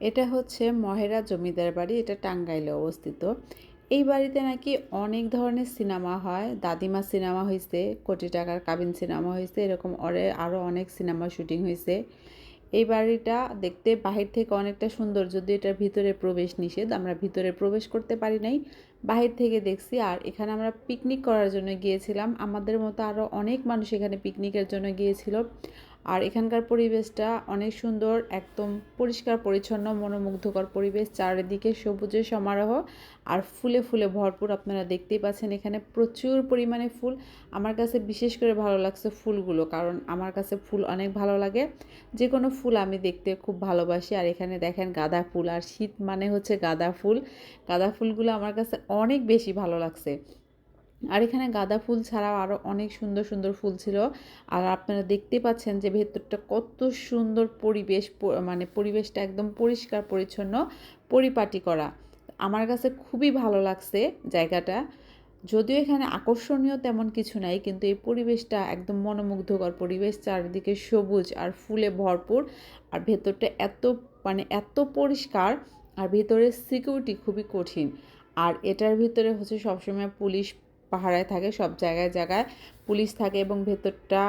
এটা হচ্ছে মহেরা জমিদার বাড়ি, এটা টাঙ্গাইলে অবস্থিত। এই বাড়িতে নাকি অনেক ধরনের সিনেমা হয়, দাদিমা সিনেমা হয়েছে, কোটি টাকার কাবিন সিনেমা হয়েছে, এরকম আরও অনেক সিনেমা শুটিং হয়েছে। এই বাড়িটা দেখতে বাহির থেকে অনেকটা সুন্দর, যদিও এটার ভিতরে প্রবেশ নিষেধ, আমরা ভিতরে প্রবেশ করতে পারি নাই, বাহির থেকে দেখছি। আর এখানে আমরা পিকনিক করার জন্য গিয়েছিলাম, আমাদের মতো আরও অনেক মানুষ এখানে পিকনিকের জন্য গিয়েছিল। আর এখানকার পরিবেশটা অনেক সুন্দর, একদম পরিষ্কার পরিচ্ছন্ন, মনোমুগ্ধকর পরিবেশ, চারিদিকে সবুজের সমারোহ আর ফুলে ফুলে ভরপুর। আপনারা দেখতেই পাচ্ছেন এখানে প্রচুর পরিমাণে ফুল। আমার কাছে বিশেষ করে ভালো লাগছে ফুলগুলো, কারণ আমার কাছে ফুল অনেক ভালো লাগে, যে কোনো ফুল আমি দেখতে খুব ভালোবাসি। আর এখানে দেখেন গাঁদা ফুল, আর শীত মানে হচ্ছে গাঁদা ফুল, গাঁদা ফুলগুলো আমার কাছে অনেক বেশি ভালো লাগছে। আর এখানে গাঁদা ফুল ছাড়াও আরও অনেক সুন্দর সুন্দর ফুল ছিল। আর আপনারা দেখতে পাচ্ছেন যে ভেতরটা কত সুন্দর পরিবেশ, মানে পরিবেশটা একদম পরিষ্কার পরিচ্ছন্ন, পরিপাটি করা। আমার কাছে খুবই ভালো লাগছে জায়গাটা। যদিও এখানে আকর্ষণীয় তেমন কিছু নাই, কিন্তু এই পরিবেশটা একদম মনোমুগ্ধকর পরিবেশ, চারিদিকে সবুজ আর ফুলে ভরপুর। আর ভেতরটা এত পরিষ্কার, আর ভেতরের সিকিউরিটি খুবই কঠিন। আর এটার ভিতরে হচ্ছে সবসময় পুলিশ পাহারায় থাকে, সব জায়গায় জায়গায় পুলিশ থাকে, এবং ভেতরটা